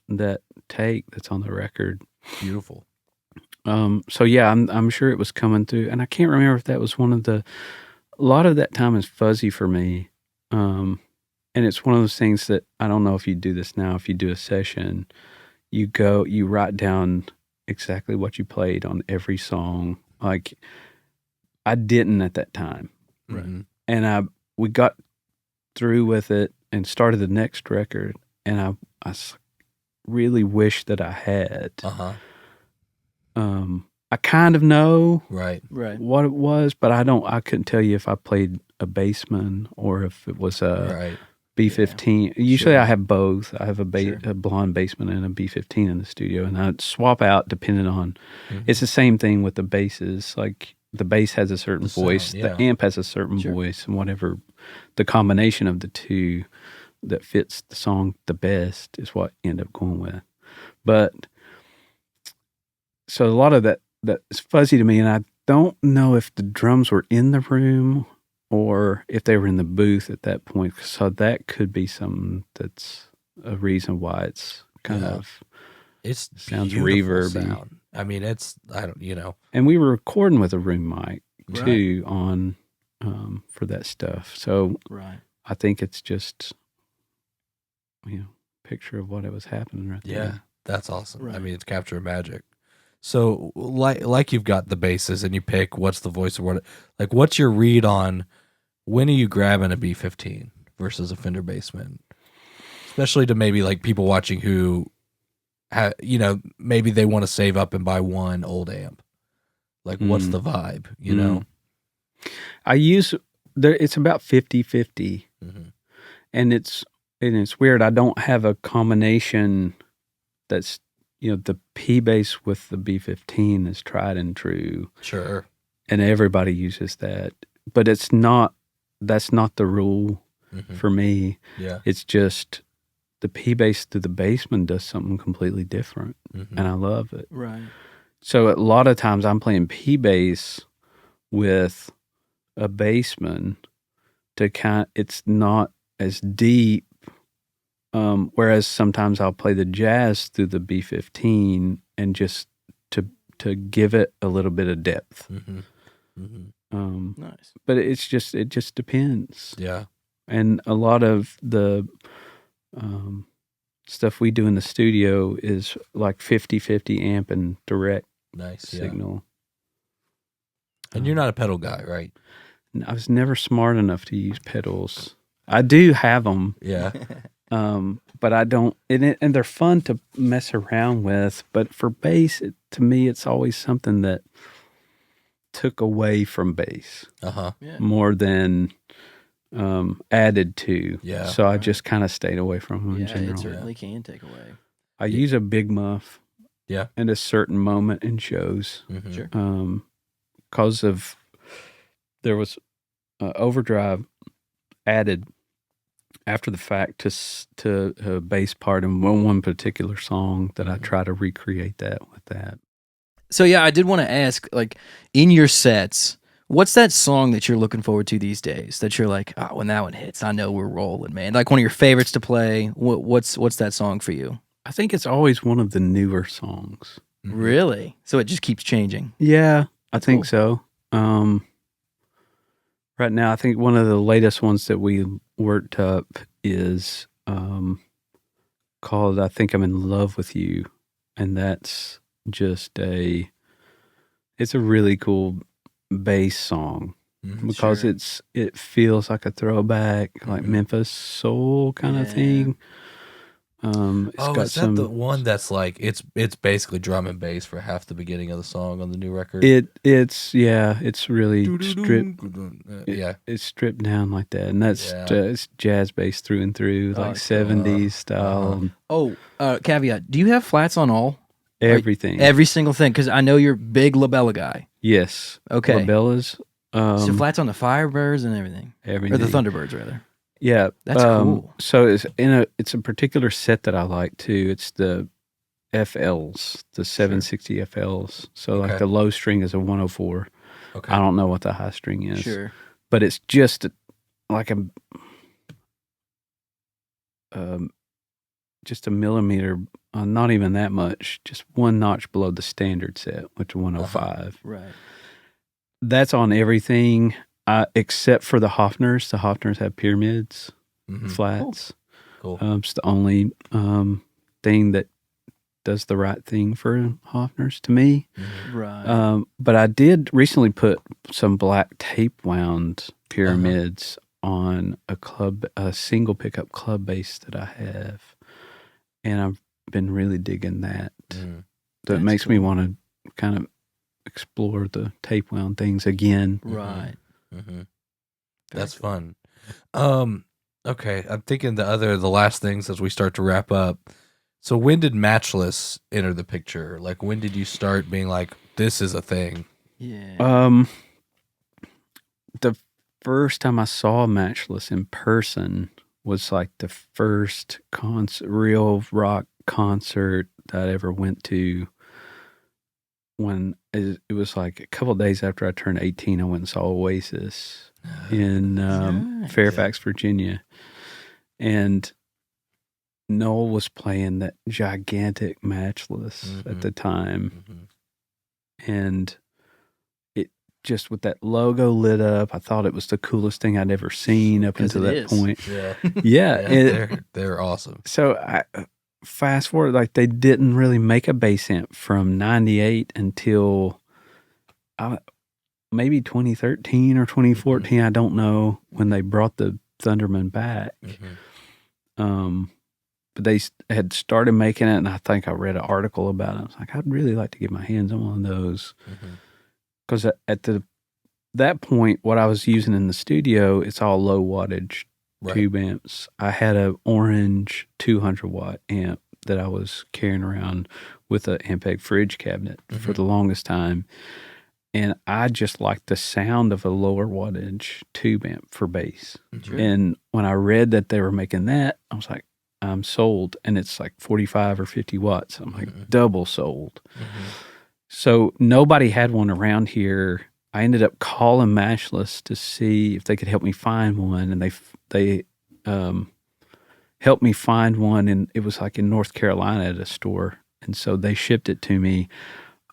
That take that's on the record. Beautiful. So yeah, I'm sure it was coming through, and I can't remember if that was a lot of that time is fuzzy for me. And it's one of those things that I don't know if you do this now. If you do a session, you write down exactly what you played on every song. Like I didn't at that time. Right. And we got through with it and started the next record, and I really wish that I had. I kind of know right what it was, but I couldn't tell you if I played a bassman or if it was a B-15. Usually I have both. I have a blonde bassman and a B-15 in the studio, and I'd swap out depending on, it's the same thing with the basses. Like the bass has a certain voice, the amp has a certain voice, and whatever the combination of the two that fits the song the best is what I end up going with. But so a lot of that is fuzzy to me, and I don't know if the drums were in the room or if they were in the booth at that point. So that could be something that's a reason why it's kind of sounds reverb. Sound. I mean, And we were recording with a room mic too on for that stuff. So I think it's just picture of what it was happening right there. Yeah, that's awesome. Right. I mean, it's capture magic. So like you've got the basses and you pick what's the voice or what, like what's your read on when are you grabbing a B-15 versus a Fender Bassman, especially to maybe like people watching who maybe they want to save up and buy one old amp. Like what's the vibe, I use it's about 50-50. And it's and it's weird. I don't have a combination that's, the P bass with the B15 is tried and true. Sure. And everybody uses that. But that's not the rule for me. Yeah. It's just the P bass through the bassman does something completely different. And I love it. Right. So a lot of times I'm playing P bass with a bassman it's not as deep. Whereas sometimes I'll play the jazz through the B15 and just to give it a little bit of depth. Nice. But it just depends. Yeah. And a lot of the stuff we do in the studio is like 50-50 amp and direct signal. And you're not a pedal guy, right? I was never smart enough to use pedals. I do have them. Yeah. But I don't, and they're fun to mess around with. But for bass, to me, it's always something that took away from bass more than added to. Yeah. So I just kind of stayed away from them in general. It certainly can take away. I use a big muff. Yeah. At a certain moment in shows. Sure. Because there was overdrive added after the fact to a bass part in one particular song that I try to recreate that with that. So yeah, I did want to ask, like, in your sets, what's that song that you're looking forward to these days? That you're like, oh, when that one hits, I know we're rolling, man. Like one of your favorites to play. What's that song for you? I think it's always one of the newer songs. Really? So it just keeps changing. Yeah, I think so. Right now, I think one of the latest ones that we worked up is called I Think I'm in Love with You. And that's just it's a really cool bass song because it feels like a throwback, like Memphis soul kind of thing. It's got is that the one that's like it's basically drum and bass for half the beginning of the song on the new record? It's really stripped. It's stripped down like that, and that's it's jazz bass through and through, like 70s style. Caveat: do you have flats on all? Everything, every single thing, because I know you're a big labella guy. Yes. Okay. Labellas. So flats on the Firebirds and everything, or the Thunderbirds rather. Yeah, that's cool. So it's a particular set that I like too. It's the FLs, the 760 FLs. So like the low string is a 104. Okay. I don't know what the high string is. Sure. But it's just like just a millimeter, not even that much, just one notch below the standard set, which is 105. Right. That's on everything. Except for the Hoffners. The Hoffners have pyramids, flats. Cool. It's the only thing that does the right thing for Hoffners to me. Right. But I did recently put some black tape wound pyramids on a single pickup club bass that I have, and I've been really digging that. So it makes me want to kind of explore the tape wound things again. Right. That's fun. Okay, I'm thinking the last things as we start to wrap up. So when did Matchless enter the picture? Like when did you start being like, this is a thing? Yeah. The first time I saw Matchless in person was like the first real rock concert that I ever went to. When it was like a couple of days after I turned 18, I went and saw Oasis in Fairfax, Virginia. And Noel was playing that gigantic Matchless at the time. And it just with that logo lit up, I thought it was the coolest thing I'd ever seen up until that point. They're awesome. So I fast forward, like they didn't really make a bass amp from 98 until maybe 2013 or 2014. I don't know when they brought the Thunderman back. But they had started making it, and I think I read an article about it. I was like, I'd really like to get my hands on one of those. Because at that point, what I was using in the studio, it's all low wattage tube amps. I had a orange 200-watt amp that I was carrying around with an Ampeg fridge cabinet for the longest time. And I just liked the sound of a lower wattage tube amp for bass. Sure. And when I read that they were making that, I was like, I'm sold. And it's like 45 or 50 watts. I'm like, double sold. So nobody had one around here. I ended up calling Matchless to see if they could help me find one. And they helped me find one. And it was like in North Carolina at a store. And so they shipped it to me.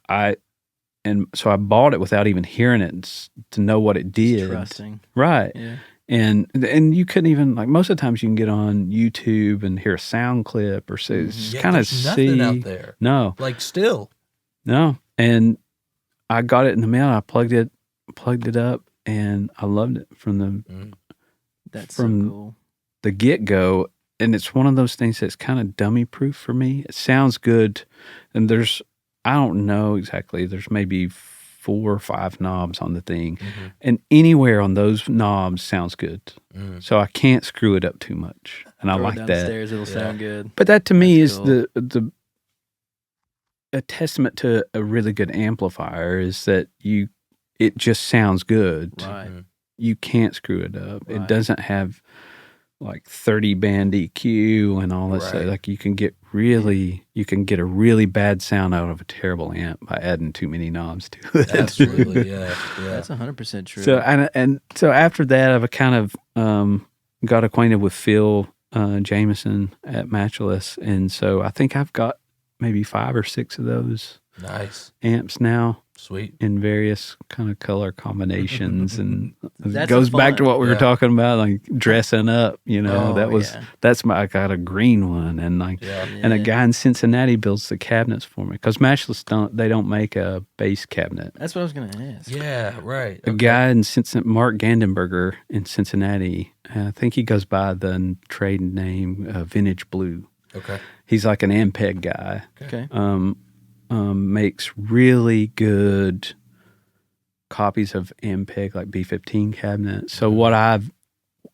And so I bought it without even hearing it to know what it did. Trusting. Right. Yeah. And you couldn't even, like, most of the times you can get on YouTube and hear a sound clip or kind of see. Nothing out there. No. Like still. No. And I got it in the mail. I plugged it up, and I loved it from That's so cool. the get-go. And it's one of those things that's kind of dummy-proof for me. It sounds good. And I don't know exactly. There's maybe 4 or 5 knobs on the thing. And anywhere on those knobs sounds good. So I can't screw it up too much. And I like that. Downstairs, it'll sound good. But that to me That's is cool. a testament to a really good amplifier is that it just sounds good. Right. You can't screw it up. Right. It doesn't have like 30 band EQ and all that stuff. Like you can get a really bad sound out of a terrible amp by adding too many knobs to it. Absolutely, yeah. That's 100% true. So and so after that, I've kind of got acquainted with Phil Jameson at Matchless, and so I think I've got maybe 5 or 6 of those amps now. Sweet. In various kind of color combinations, and That's it goes fun. back to what we were talking about, like dressing up. Oh, I got a green one, and and a guy in Cincinnati builds the cabinets for me because Matchless don't make a bass cabinet. That's what I was going to ask. Yeah, right. A guy in Mark Gandenberger in Cincinnati, I think he goes by the trade name Vintage Blue. Okay. He's like an Ampeg guy. Okay. Makes really good copies of Ampeg, like B15 cabinets. So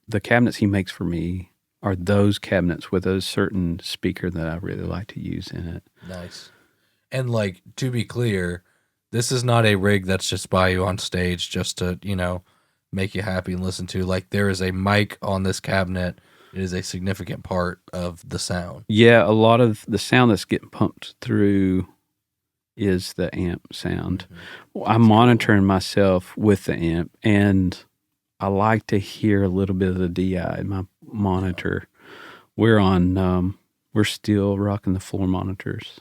the cabinets he makes for me are those cabinets with a certain speaker that I really like to use in it. Nice. And like, to be clear, this is not a rig that's just by you on stage just to, make you happy and listen to. Like, there is a mic on this cabinet. It is a significant part of the sound. Yeah, a lot of the sound that's getting pumped through is the amp sound. I'm monitoring myself with the amp, and I like to hear a little bit of the DI in my monitor. We're still rocking the floor monitors.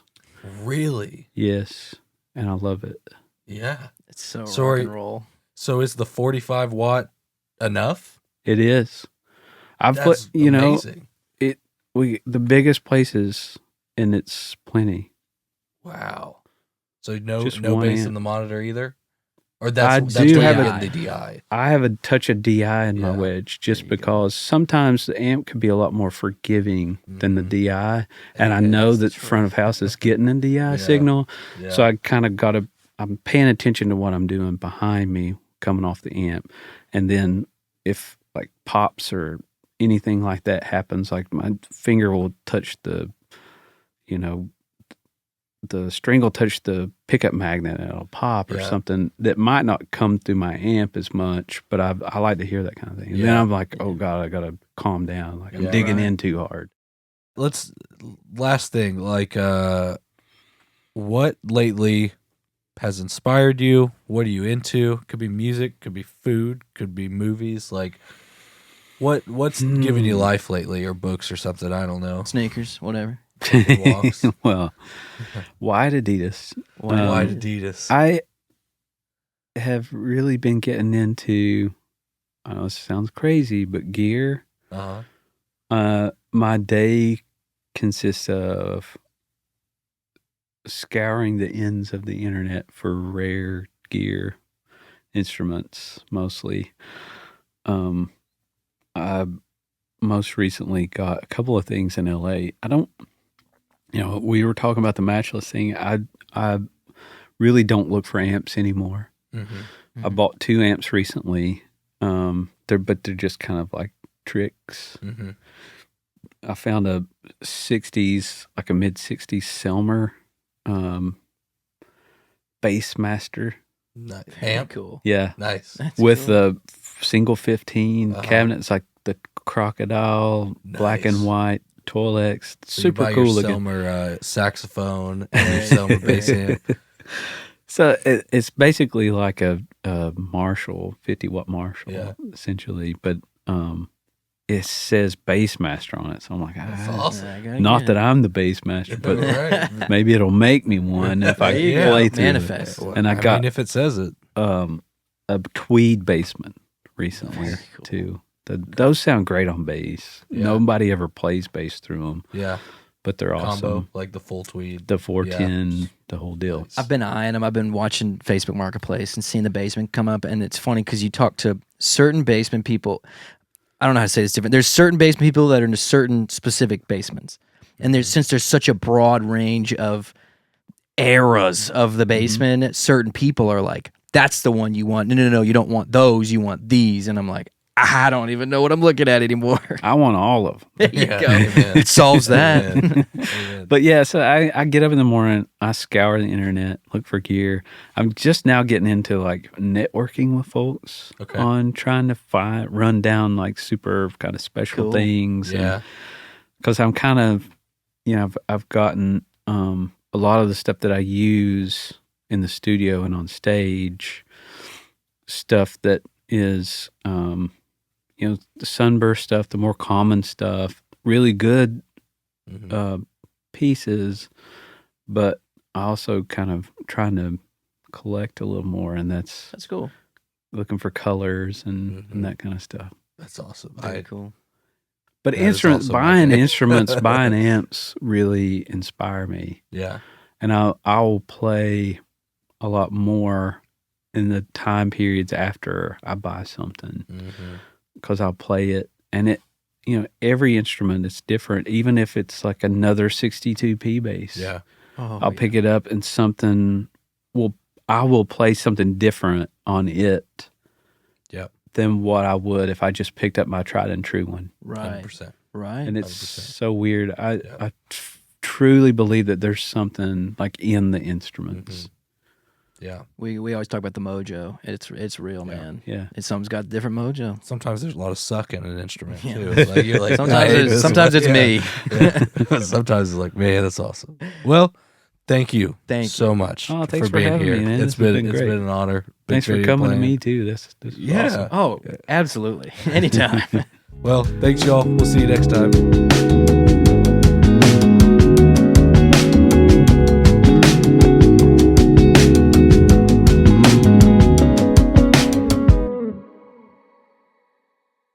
Really? Yes, and I love it. Yeah. It's so rock Sorry. and roll. So is the 45 watt enough? It is. That's amazing. The biggest places, and it's plenty. Wow. So no Just bass one in amp. the monitor either? Or I that's do where have you a- get the DI. I have a touch of DI in my Yeah. wedge just There you go. because sometimes the amp could be a lot more forgiving than the DI. And I Yeah, know that's that true. front of house is getting a DI signal. Yeah. So I kind of I'm paying attention to what I'm doing behind me coming off the amp. And then if like pops or anything like that happens, like my finger will touch the string will touch the pickup magnet and it'll pop or something that might not come through my amp as much, but I like to hear that kind of thing. And then I'm like, oh God, I got to calm down. Like I'm digging in too hard. Last thing, like, what lately has inspired you? What are you into? Could be music, could be food, could be movies. Like, what's giving you life lately, or books or something? I don't know. Sneakers, whatever. Walks. Well, white Adidas. White Adidas. I have really been getting into, I know it sounds crazy, but gear. My day consists of scouring the ends of the internet for rare gear, instruments mostly. I most recently got a couple of things in LA. We were talking about the Matchless thing. I really don't look for amps anymore. I bought 2 amps recently. They're just kind of like tricks. Mm-hmm. I found a 60s, like a mid-60s Selmer Bassmaster. Nice. Very Amp. cool. Yeah. Nice. That's With cool. the single 15 Uh-huh. cabinet. It's like the crocodile, black Nice. and white, Toilex. So Super you buy cool your looking. Selmer saxophone and your Selmer bass amp. So it's basically like a Marshall, 50-watt Marshall, Yeah. essentially. But it says Bassmaster on it. So I'm like, That's ah, awesome. I gotta not get that it. I'm the Bassmaster, but Right. maybe it'll make me one if I There you play go. through Manifest. it. And I got mean, if it says it. a tweed bassman recently Very cool. too. Those sound great on bass. Yeah. Nobody ever plays bass through them, Yeah. but they're Combo, awesome. like the full tweed. The 410, the whole deal. I've been eyeing them. I've been watching Facebook Marketplace and seeing the bassmen come up, and it's funny because you talk to certain bassman people. I don't know how to say this different. There's certain bassman people that are into certain specific basements, and since there's such a broad range of eras of the bassman, certain people are like, "That's the one you want." No, you don't want those. You want these, and I'm like, I don't even know what I'm looking at anymore. I want all of them. There you Yeah, go. amen. It solves that. Amen. Amen. But yeah, so I get up in the morning, I scour the internet, look for gear. I'm just now getting into like networking with folks Okay. on trying to run down like super kind of special Cool. things. Yeah. Because I'm kind of, I've gotten a lot of the stuff that I use in the studio and on stage, stuff that is, the sunburst stuff, the more common stuff, really good Mhm. pieces, but I also kind of trying to collect a little more, and that's That's cool. looking for colors and Mhm. that kind of stuff. That's awesome. Very cool. But That is instruments, also my buying thing. instruments, buying amps really inspire me, Yeah. and I'll play a lot more in the time periods after I buy something, Mm-hmm. because I'll play it, and it, every instrument is different, even if it's like another 62P bass. Yeah. Oh, I'll pick it up and I will play something different on it Yep. than what I would if I just picked up my tried and true one. Right. 100%. Right. And it's 100%. so weird. I Yeah. truly believe that there's something like in the instruments. Yeah. we always talk about the mojo. It's real, Yeah. man. Yeah. Something's got different mojo. Sometimes there's a lot of suck in an instrument Yeah. too. Like, you're like, Sometimes "I hate it's, this sometimes one." it's Yeah. me. Yeah. Sometimes it's like, man, that's awesome. Well, thank you Thank so much Oh, thanks for being having here. me, man. It's This has been been it's great. been an honor. Big Thanks for video coming playing. to me too. This is Yeah. awesome. Oh, absolutely. Anytime. Well, thanks y'all. We'll see you next time.